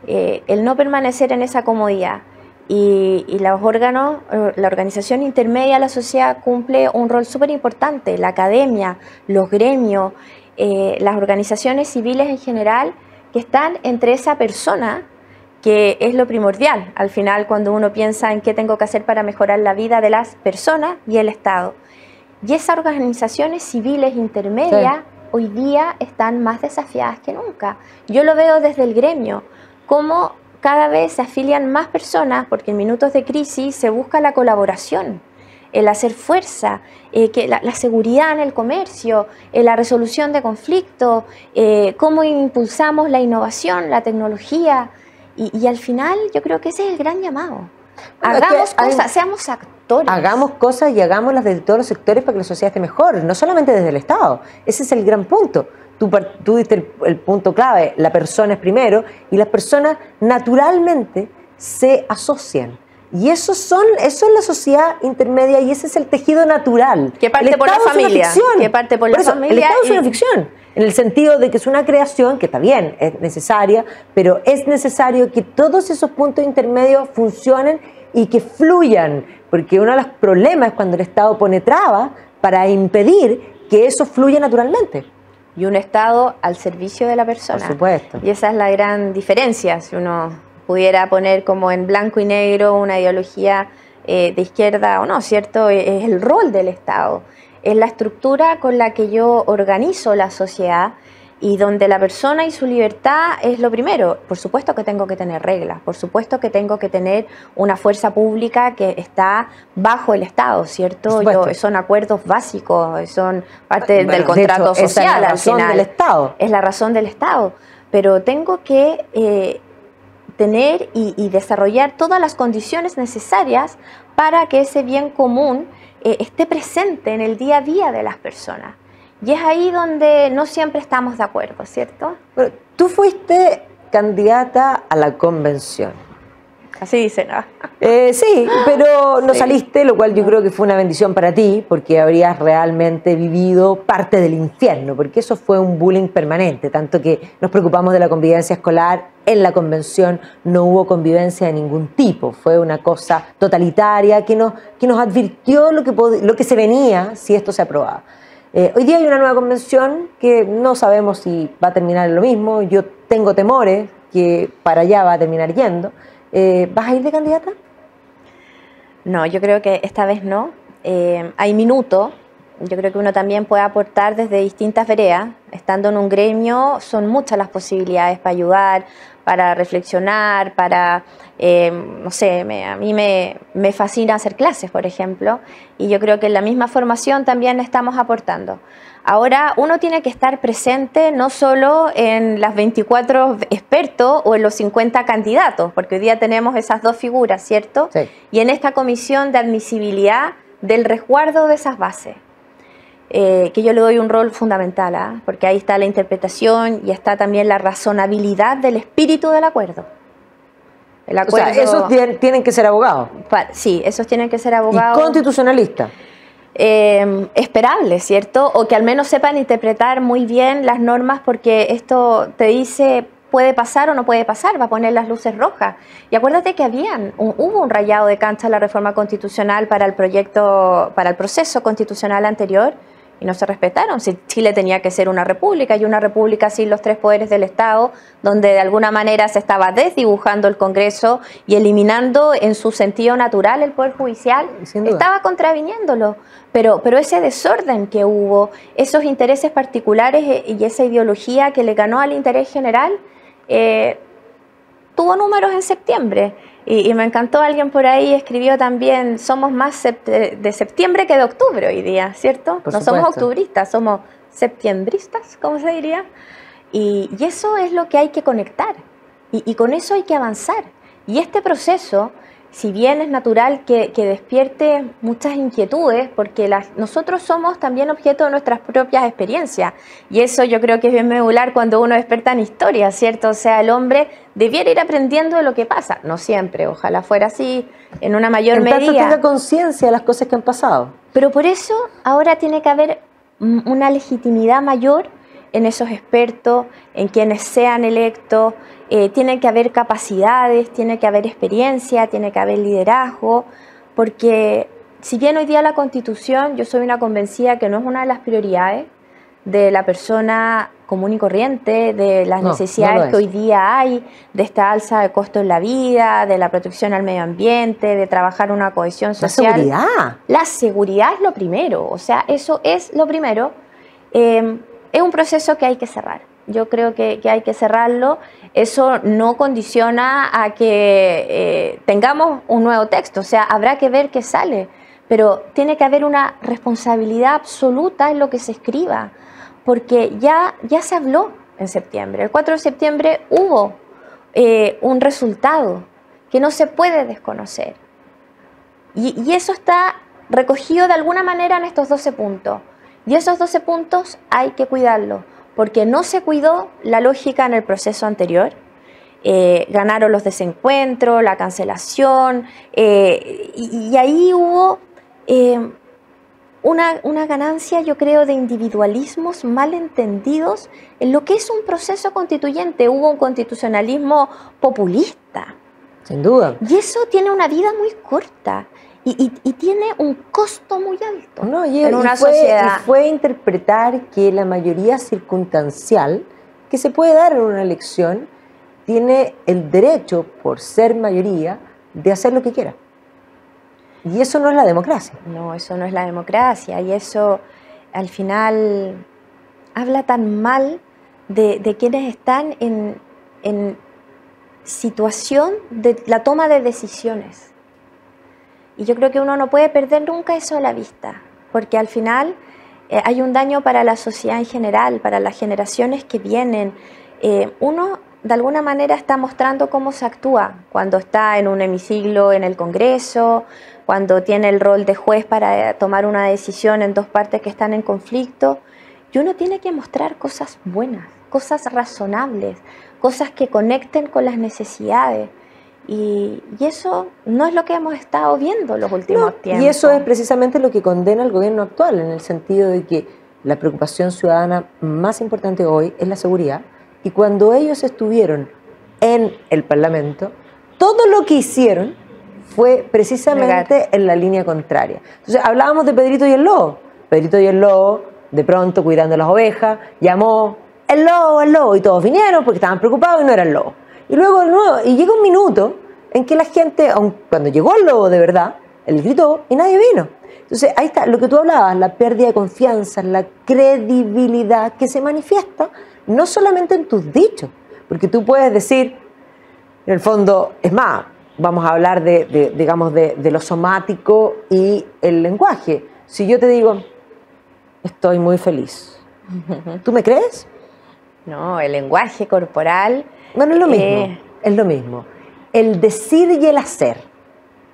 el no permanecer en esa comodidad. Y los órganos, la organización intermedia de la sociedad cumple un rol súper importante, la academia, los gremios, las organizaciones civiles en general, que están entre esa persona, que es lo primordial al final cuando uno piensa en qué tengo que hacer para mejorar la vida de las personas y el Estado. Y esas organizaciones civiles intermedias sí, hoy día están más desafiadas que nunca. Yo lo veo desde el gremio, cómo cada vez se afilian más personas, porque en minutos de crisis se busca la colaboración, el hacer fuerza, que la seguridad en el comercio, la resolución de conflictos, cómo impulsamos la innovación, la tecnología, y al final yo creo que ese es el gran llamado. Hagamos cosas, seamos actores. Hagamos cosas y hagámoslas desde todos los sectores para que la sociedad esté mejor, no solamente desde el Estado. Ese es el gran punto. Tú diste el punto clave, la persona es primero, y las personas naturalmente se asocian. Y eso es la sociedad intermedia y ese es el tejido natural. Que parte por la familia. Que parte por la familia. El Estado es una ficción, en el sentido de que es una creación que está bien, es necesaria, pero es necesario que todos esos puntos intermedios funcionen y que fluyan, porque uno de los problemas es cuando el Estado pone trabas para impedir que eso fluya naturalmente. Y un Estado al servicio de la persona. Por supuesto. Y esa es la gran diferencia, si uno pudiera poner como en blanco y negro una ideología de izquierda o no, ¿cierto? Es el rol del Estado, es la estructura con la que yo organizo la sociedad y donde la persona y su libertad es lo primero. Por supuesto que tengo que tener reglas, por supuesto que tengo que tener una fuerza pública que está bajo el Estado, ¿cierto? Son acuerdos básicos, son parte del contrato social al final. Del Estado. Es la razón del Estado, pero tengo que tener y desarrollar todas las condiciones necesarias para que ese bien común esté presente en el día a día de las personas. Y es ahí donde no siempre estamos de acuerdo, ¿cierto? Bueno, tú fuiste candidata a la convención. Así dicen, ¿no? Sí, pero no saliste, lo cual yo creo que fue una bendición para ti, porque habrías realmente vivido parte del infierno, porque eso fue un bullying permanente, tanto que nos preocupamos de la convivencia escolar. En la convención no hubo convivencia de ningún tipo, fue una cosa totalitaria que nos advirtió lo que se venía si esto se aprobaba. Hoy día hay una nueva convención que no sabemos si va a terminar en lo mismo. Yo tengo temores que para allá va a terminar yendo. ¿Vas a ir de candidata? No, yo creo que esta vez no. Hay minuto. Yo creo que uno también puede aportar desde distintas veredas. Estando en un gremio, son muchas las posibilidades para ayudar, para reflexionar, para, no sé, a mí me fascina hacer clases, por ejemplo, y yo creo que en la misma formación también estamos aportando. Ahora, uno tiene que estar presente no solo en las 24 expertos o en los 50 candidatos, porque hoy día tenemos esas dos figuras, ¿cierto? Sí. Y en esta comisión de admisibilidad del resguardo de esas bases. Que yo le doy un rol fundamental, porque ahí está la interpretación y está también la razonabilidad del espíritu del acuerdo. El acuerdo, o sea, esos tienen que ser abogados. Sí, esos tienen que ser abogados. ¿Y constitucionalistas? Esperables, ¿cierto? O que al menos sepan interpretar muy bien las normas, porque esto te dice puede pasar o no puede pasar, va a poner las luces rojas. Y acuérdate que hubo un rayado de cancha en la reforma constitucional para el proceso constitucional anterior, y no se respetaron. Si Chile tenía que ser una república, y una república sin los tres poderes del Estado, donde de alguna manera se estaba desdibujando el Congreso y eliminando en su sentido natural el Poder Judicial, estaba contraviniéndolo. Pero ese desorden que hubo, esos intereses particulares y esa ideología que le ganó al interés general, tuvo números en septiembre. Y me encantó, alguien por ahí escribió también, somos más de septiembre que de octubre hoy día, ¿cierto? No somos octubristas, somos septiembristas, ¿cómo se diría? Y eso es lo que hay que conectar, y con eso hay que avanzar. Y este proceso, si bien es natural que despierte muchas inquietudes, porque nosotros somos también objeto de nuestras propias experiencias, y eso yo creo que es bien medular cuando uno despierta en historia, ¿cierto? O sea, el hombre debiera ir aprendiendo de lo que pasa, no siempre, ojalá fuera así, en una mayor medida. En tanto tenga conciencia de las cosas que han pasado. Pero por eso ahora tiene que haber una legitimidad mayor en esos expertos, en quienes sean electos. Tiene que haber capacidades, tiene que haber experiencia, tiene que haber liderazgo, porque si bien hoy día la Constitución, yo soy una convencida que no es una de las prioridades de la persona común y corriente, de las necesidades que hoy día hay, de esta alza de costos en la vida, de la protección al medio ambiente, de trabajar una cohesión social. La seguridad. La seguridad es lo primero, o sea, eso es lo primero. Es un proceso que hay que cerrar. Yo creo que hay que cerrarlo. Eso no condiciona a que tengamos un nuevo texto, o sea, habrá que ver qué sale, pero tiene que haber una responsabilidad absoluta en lo que se escriba, porque ya se habló en septiembre. El 4 de septiembre hubo un resultado que no se puede desconocer, y eso está recogido de alguna manera en estos 12 puntos, y esos 12 puntos hay que cuidarlos, porque no se cuidó la lógica en el proceso anterior. Ganaron los desencuentros, la cancelación, y ahí hubo una ganancia, yo creo, de individualismos mal entendidos en lo que es un proceso constituyente. Hubo un constitucionalismo populista. Sin duda. Y eso tiene una vida muy corta. Y tiene un costo muy alto en una sociedad. Y fue interpretar que la mayoría circunstancial que se puede dar en una elección tiene el derecho, por ser mayoría, de hacer lo que quiera. Y eso no es la democracia. No, eso no es la democracia. Y eso, al final, habla tan mal de quienes están en situación de la toma de decisiones. Y yo creo que uno no puede perder nunca eso de la vista, porque al final hay un daño para la sociedad en general, para las generaciones que vienen. Uno de alguna manera está mostrando cómo se actúa cuando está en un hemiciclo en el Congreso, cuando tiene el rol de juez para tomar una decisión en dos partes que están en conflicto. Y uno tiene que mostrar cosas buenas, cosas razonables, cosas que conecten con las necesidades. Y eso no es lo que hemos estado viendo los últimos tiempos. Y eso es precisamente lo que condena al gobierno actual, en el sentido de que la preocupación ciudadana más importante hoy es la seguridad. Y cuando ellos estuvieron en el Parlamento, todo lo que hicieron fue precisamente en la línea contraria. Entonces hablábamos de Pedrito y el Lobo. Pedrito y el Lobo, de pronto cuidando las ovejas, llamó el lobo, y todos vinieron porque estaban preocupados y no era el lobo. Y luego de nuevo, y llega un minuto en que la gente, aun cuando llegó el lobo de verdad, él gritó y nadie vino. Entonces ahí está lo que tú hablabas, la pérdida de confianza, la credibilidad que se manifiesta no solamente en tus dichos, porque tú puedes decir, en el fondo, es más, vamos a hablar de lo somático y el lenguaje. Si yo te digo, estoy muy feliz, ¿tú me crees? No, el lenguaje corporal... Bueno, es lo mismo, es lo mismo. El decir y el hacer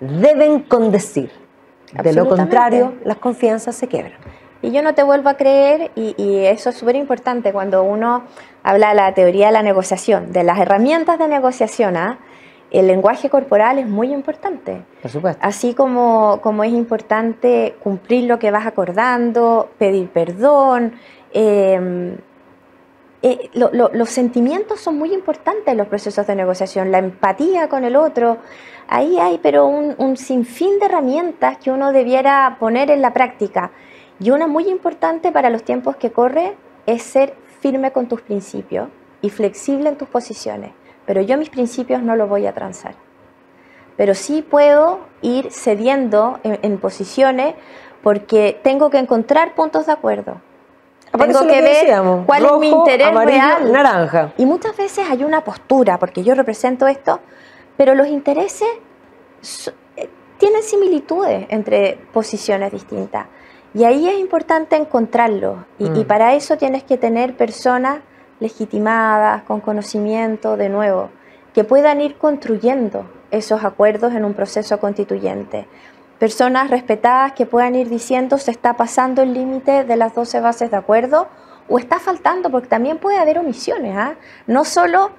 deben condecir. De lo contrario, las confianzas se quiebran. Y yo no te vuelvo a creer, y eso es súper importante cuando uno habla de la teoría de la negociación, de las herramientas de negociación, el lenguaje corporal es muy importante. Por supuesto. Así como es importante cumplir lo que vas acordando, pedir perdón. Los sentimientos son muy importantes en los procesos de negociación, la empatía con el otro. Ahí hay pero un sinfín de herramientas que uno debiera poner en la práctica. Y una muy importante para los tiempos que corre es ser firme con tus principios y flexible en tus posiciones. Pero yo mis principios no los voy a transar. Pero sí puedo ir cediendo en posiciones porque tengo que encontrar puntos de acuerdo. Tengo que ver cuál es mi interés real. Naranja. Y muchas veces hay una postura, porque yo represento esto, pero los intereses tienen similitudes entre posiciones distintas. Y ahí es importante encontrarlos. Y para eso tienes que tener personas legitimadas, con conocimiento, de nuevo, que puedan ir construyendo esos acuerdos en un proceso constituyente. Personas respetadas que puedan ir diciendo se está pasando el límite de las 12 bases de acuerdo o está faltando, porque también puede haber omisiones, no solo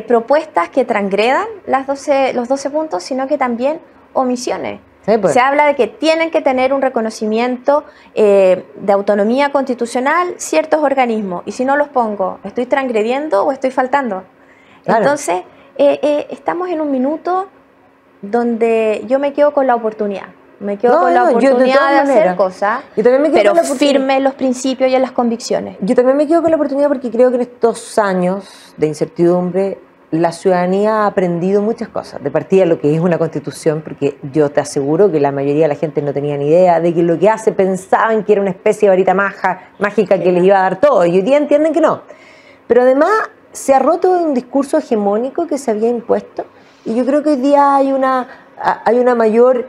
propuestas que transgredan los 12 puntos, sino que también omisiones. Sí, pues. Se habla de que tienen que tener un reconocimiento de autonomía constitucional ciertos organismos, y si no los pongo, ¿estoy transgrediendo o estoy faltando? Claro. Entonces, estamos en un minuto donde yo me quedo con la oportunidad. Me quedo con la oportunidad de hacer cosas, pero firme en los principios y en las convicciones. Yo también me quedo con la oportunidad porque creo que en estos años de incertidumbre la ciudadanía ha aprendido muchas cosas. De partida lo que es una constitución, porque yo te aseguro que la mayoría de la gente no tenía ni idea de que lo que hace pensaban que era una especie de varita mágica que les iba a dar todo, y hoy día entienden que no. Pero además se ha roto un discurso hegemónico que se había impuesto, y yo creo que hoy día hay una mayor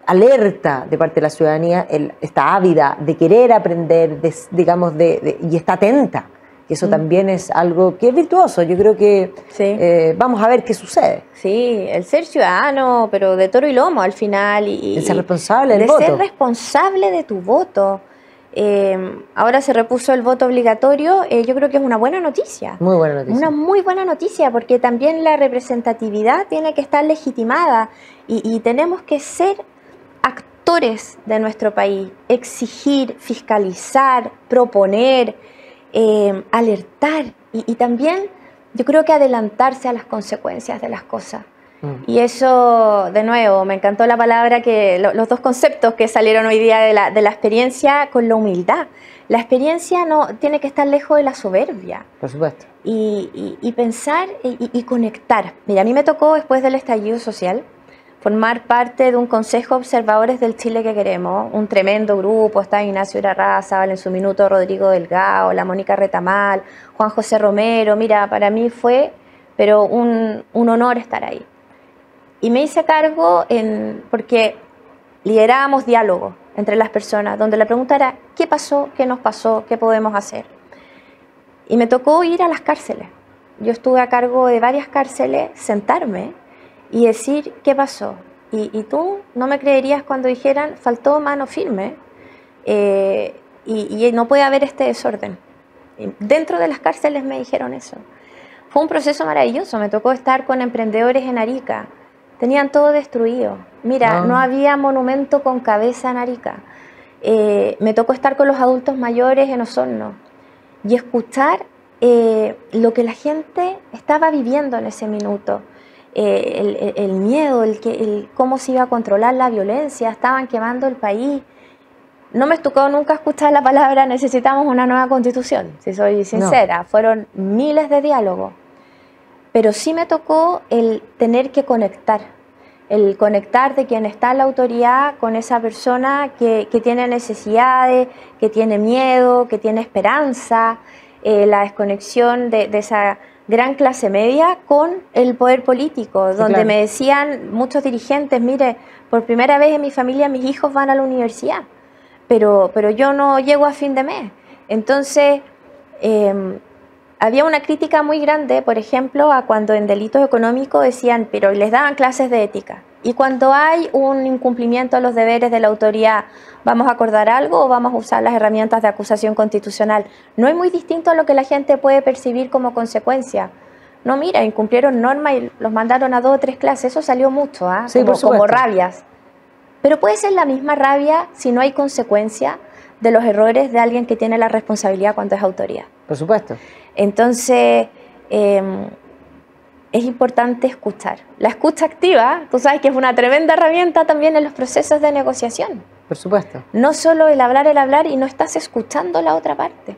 alerta de parte de la ciudadanía, está ávida de querer aprender, y está atenta. Que eso también es algo que es virtuoso. Yo creo que sí. Vamos a ver qué sucede. Sí, el ser ciudadano, pero de toro y lomo al final. El ser responsable del voto. De ser responsable de tu voto. Ahora se repuso el voto obligatorio. Yo creo que es una buena noticia. Muy buena noticia. Una muy buena noticia, porque también la representatividad tiene que estar legitimada y tenemos que ser actores de nuestro país, exigir, fiscalizar, proponer, alertar y también yo creo que adelantarse a las consecuencias de las cosas. Y eso, de nuevo, me encantó la palabra, los dos conceptos que salieron hoy día de la experiencia con la humildad. La experiencia no tiene que estar lejos de la soberbia. Por supuesto. Y pensar y conectar. Mira, a mí me tocó después del estallido social, formar parte de un consejo de observadores del Chile que queremos, un tremendo grupo, está Ignacio Irarrázaval, en su minuto Rodrigo Delgado, la Mónica Retamal, Juan José Romero. Mira, para mí fue pero un honor estar ahí. Y me hice cargo porque liderábamos diálogo entre las personas, donde la pregunta era ¿qué pasó? ¿Qué nos pasó? ¿Qué podemos hacer? Y me tocó ir a las cárceles. Yo estuve a cargo de varias cárceles, sentarme y decir ¿qué pasó? Y tú no me creerías cuando dijeran faltó mano firme y no puede haber este desorden. Dentro de las cárceles me dijeron eso. Fue un proceso maravilloso, me tocó estar con emprendedores en Arica. Tenían todo destruido. Mira, no había monumento con cabeza en Arica. Me tocó estar con los adultos mayores en Osorno y escuchar lo que la gente estaba viviendo en ese minuto. El miedo, cómo se iba a controlar la violencia, estaban quemando el país. No me tocó nunca escuchar la palabra necesitamos una nueva constitución, si soy sincera. No. Fueron miles de diálogos. Pero sí me tocó el tener que conectar, el conectar de quien está en la autoridad con esa persona que tiene necesidades, que tiene miedo, que tiene esperanza, la desconexión de esa gran clase media con el poder político, sí, donde claro. Me decían muchos dirigentes, mire, por primera vez en mi familia mis hijos van a la universidad, pero yo no llego a fin de mes. Entonces, había una crítica muy grande, por ejemplo, a cuando en delitos económicos decían, pero les daban clases de ética. Y cuando hay un incumplimiento de los deberes de la autoridad, ¿vamos a acordar algo o vamos a usar las herramientas de acusación constitucional? No es muy distinto a lo que la gente puede percibir como consecuencia. No, mira, incumplieron normas y los mandaron a 2 o 3 clases, eso salió mucho, sí, como rabias. Pero puede ser la misma rabia si no hay consecuencia de los errores de alguien que tiene la responsabilidad cuando es autoridad. Por supuesto. Entonces, es importante escuchar. La escucha activa, tú sabes que es una tremenda herramienta también en los procesos de negociación. Por supuesto. No solo el hablar y no estás escuchando la otra parte.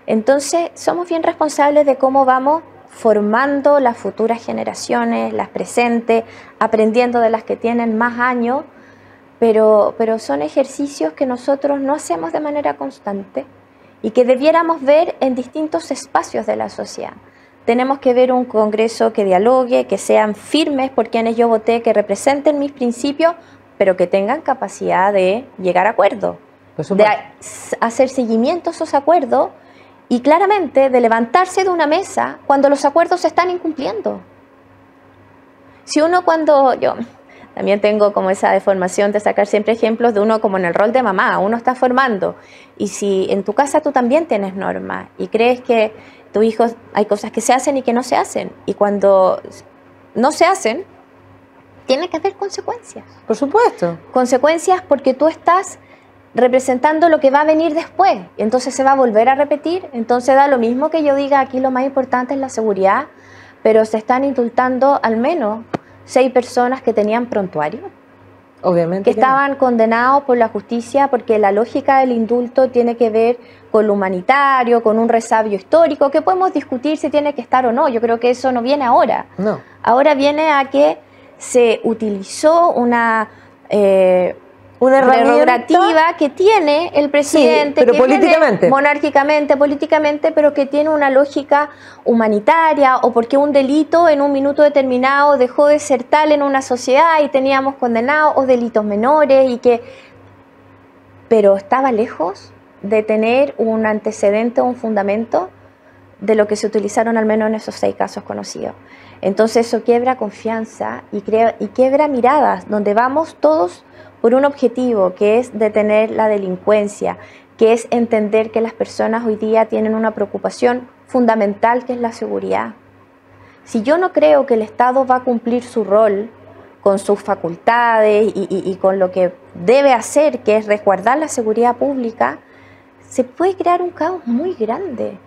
Entonces, somos bien responsables de cómo vamos formando las futuras generaciones, las presentes, aprendiendo de las que tienen más años, pero son ejercicios que nosotros no hacemos de manera constante y que debiéramos ver en distintos espacios de la sociedad. Tenemos que ver un Congreso que dialogue, que sean firmes por quienes yo voté, que representen mis principios, pero que tengan capacidad de llegar a acuerdos, de hacer seguimiento a esos acuerdos y claramente de levantarse de una mesa cuando los acuerdos se están incumpliendo. Si uno yo también tengo como esa deformación de sacar siempre ejemplos de uno como en el rol de mamá, uno está formando y si en tu casa tú también tienes normas y crees que tu hijo hay cosas que se hacen y que no se hacen y cuando no se hacen tiene que haber consecuencias. Por supuesto. Consecuencias porque tú estás representando lo que va a venir después, entonces se va a volver a repetir, entonces da lo mismo que yo diga aquí lo más importante es la seguridad, pero se están indultando al menos 6 personas que tenían prontuario, obviamente que estaban condenados por la justicia, porque la lógica del indulto tiene que ver con lo humanitario, con un resabio histórico, que podemos discutir si tiene que estar o no, yo creo que eso no viene ahora. No. Ahora viene a que se utilizó una prerrogativa que tiene el presidente, sí, pero que políticamente. Viene monárquicamente, políticamente, pero que tiene una lógica humanitaria o porque un delito en un minuto determinado dejó de ser tal en una sociedad y teníamos condenados o delitos menores pero estaba lejos de tener un antecedente o un fundamento de lo que se utilizaron al menos en esos 6 casos conocidos. Entonces eso quiebra confianza y quiebra miradas, donde vamos todos por un objetivo que es detener la delincuencia, que es entender que las personas hoy día tienen una preocupación fundamental que es la seguridad. Si yo no creo que el Estado va a cumplir su rol con sus facultades y con lo que debe hacer, que es resguardar la seguridad pública, se puede crear un caos muy grande,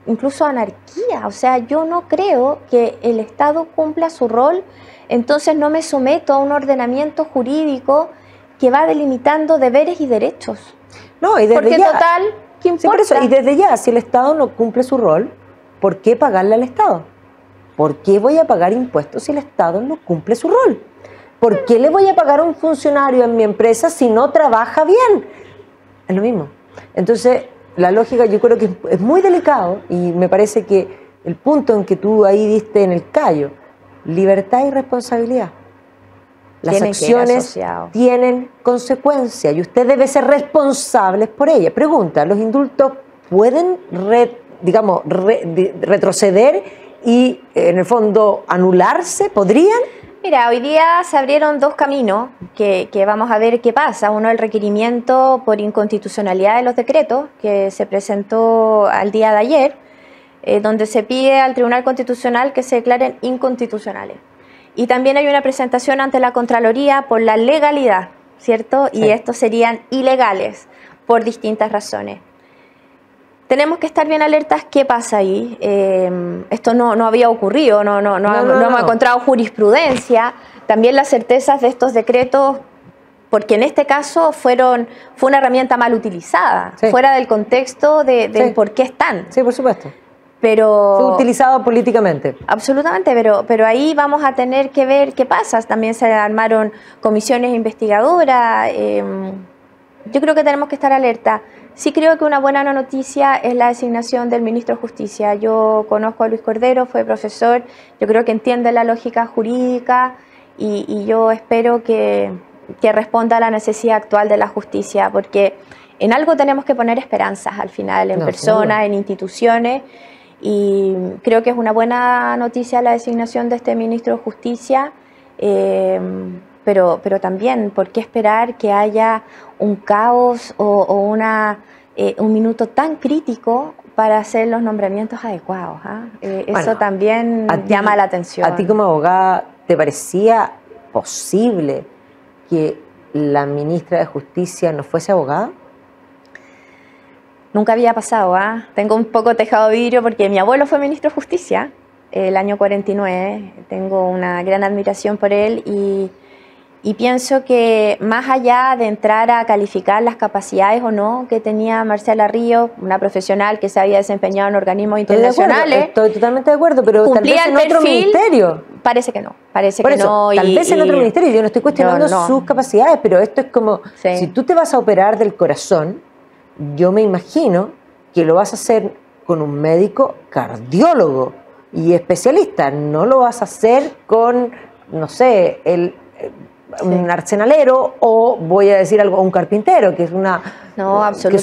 incluso anarquía. O sea, yo no creo que el Estado cumpla su rol, entonces no me someto a un ordenamiento jurídico que va delimitando deberes y derechos. No, y desde porque ya, total, ¿qué importa? Sí, por eso, y desde ya, si el Estado no cumple su rol, ¿por qué pagarle al Estado? ¿por qué voy a pagar impuestos si el Estado no cumple su rol? ¿Por qué le voy a pagar a un funcionario en mi empresa si no trabaja bien? Es lo mismo. Entonces, la lógica yo creo que es muy delicado y me parece que el punto en que tú ahí diste en el callo, libertad y responsabilidad. Las acciones tienen consecuencias y usted debe ser responsable por ellas. Pregunta, ¿los indultos pueden, retroceder y en el fondo anularse? ¿Podrían? Mira, hoy día se abrieron dos caminos que vamos a ver qué pasa. Uno, el requerimiento por inconstitucionalidad de los decretos que se presentó al día de ayer, donde se pide al Tribunal Constitucional que se declaren inconstitucionales. Y también hay una presentación ante la Contraloría por la legalidad, ¿cierto? Sí. Y estos serían ilegales por distintas razones. Tenemos que estar bien alertas qué pasa ahí. Esto no había ocurrido, no hemos encontrado jurisprudencia. También las certezas de estos decretos, porque en este caso fue una herramienta mal utilizada, sí, fuera del contexto del sí, por qué están. Sí, por supuesto. Pero fue utilizado políticamente. Absolutamente, pero ahí vamos a tener que ver qué pasa. También se armaron comisiones investigadoras. Yo creo que tenemos que estar alerta. Sí creo que una buena noticia es la designación del ministro de Justicia. Yo conozco a Luis Cordero, fue profesor, yo creo que entiende la lógica jurídica y yo espero que responda a la necesidad actual de la justicia, porque en algo tenemos que poner esperanzas al final, en personas, en instituciones, y creo que es una buena noticia la designación de este ministro de Justicia. Pero también, ¿por qué esperar que haya un caos o un minuto tan crítico para hacer los nombramientos adecuados? Eso también llama la atención. ¿A ti como abogada te parecía posible que la ministra de Justicia no fuese abogada? Nunca había pasado. Tengo un poco tejado de vidrio porque mi abuelo fue ministro de Justicia el año 49. Tengo una gran admiración por él y pienso que más allá de entrar a calificar las capacidades o no que tenía Marcela Ríos, una profesional que se había desempeñado en organismos internacionales. Estoy totalmente de acuerdo, pero tal vez en otro ministerio. Parece que no, parece que no. Tal vez en otro ministerio, yo no estoy cuestionando sus capacidades, pero esto es como, si tú te vas a operar del corazón, yo me imagino que lo vas a hacer con un médico cardiólogo y especialista, no lo vas a hacer con, no sé, un arsenalero o voy a decir algo, un carpintero, que es absolutamente. Que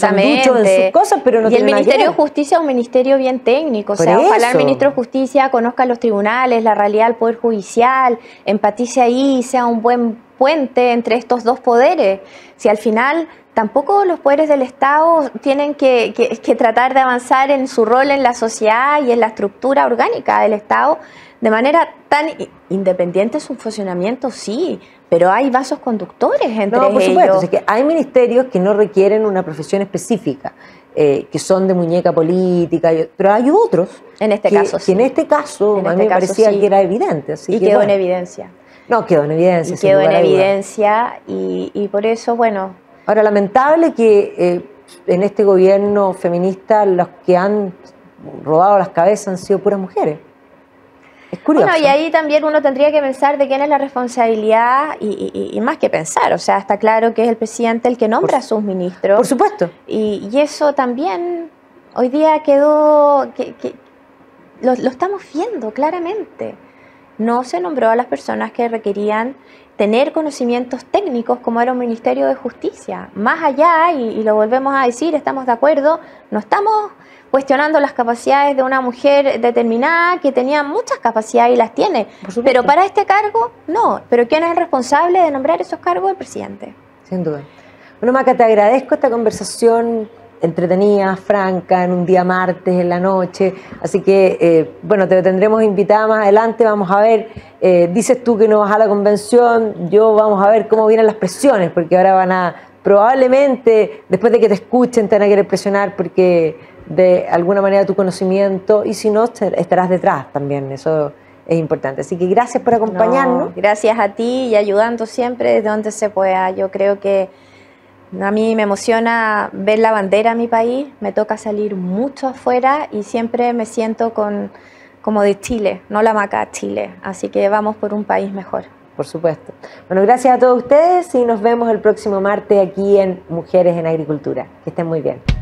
son en sus cosas, pero no y el Ministerio de Justicia es un ministerio bien técnico, ojalá el ministro de Justicia conozca los tribunales, la realidad del Poder Judicial, empatice ahí, sea un buen puente entre estos dos poderes. Si al final tampoco los poderes del Estado tienen que tratar de avanzar en su rol en la sociedad y en la estructura orgánica del Estado de manera tan independiente su funcionamiento, sí, pero hay vasos conductores entre ellos. Por supuesto, es que hay ministerios que no requieren una profesión específica, que son de muñeca política, pero hay otros en este caso, que en este caso a mí me parecía que era evidente. Así que, quedó en evidencia. No, quedó en evidencia. Y quedó en evidencia y por eso, bueno. Ahora, lamentable que en este gobierno feminista los que han robado las cabezas han sido puras mujeres. Es curioso. Bueno, y ahí también uno tendría que pensar de quién es la responsabilidad y más que pensar, o sea, está claro que es el presidente el que nombra a sus ministros. Por supuesto. Y eso también hoy día quedó, lo estamos viendo claramente. No se nombró a las personas que requerían tener conocimientos técnicos como era un Ministerio de Justicia. Más allá, y lo volvemos a decir, estamos de acuerdo, no estamos cuestionando las capacidades de una mujer determinada que tenía muchas capacidades y las tiene, pero para este cargo no. Pero ¿quién es el responsable de nombrar esos cargos? El presidente. Sin duda. Bueno, Maca, te agradezco esta conversación entretenida, franca, en un día martes, en la noche, así que, bueno, te tendremos invitada más adelante, vamos a ver, dices tú que no vas a la convención, vamos a ver cómo vienen las presiones, porque ahora probablemente, después de que te escuchen, te van a querer presionar porque de alguna manera tu conocimiento, y si no, estarás detrás también, eso es importante. Así que gracias por acompañarnos. Gracias a ti y ayudando siempre desde donde se pueda. Yo creo que a mí me emociona ver la bandera de mi país, me toca salir mucho afuera y siempre me siento con como de Chile, no la maca, Chile. Así que vamos por un país mejor. Por supuesto. Bueno, gracias a todos ustedes y nos vemos el próximo martes aquí en Mujeres en Agricultura. Que estén muy bien.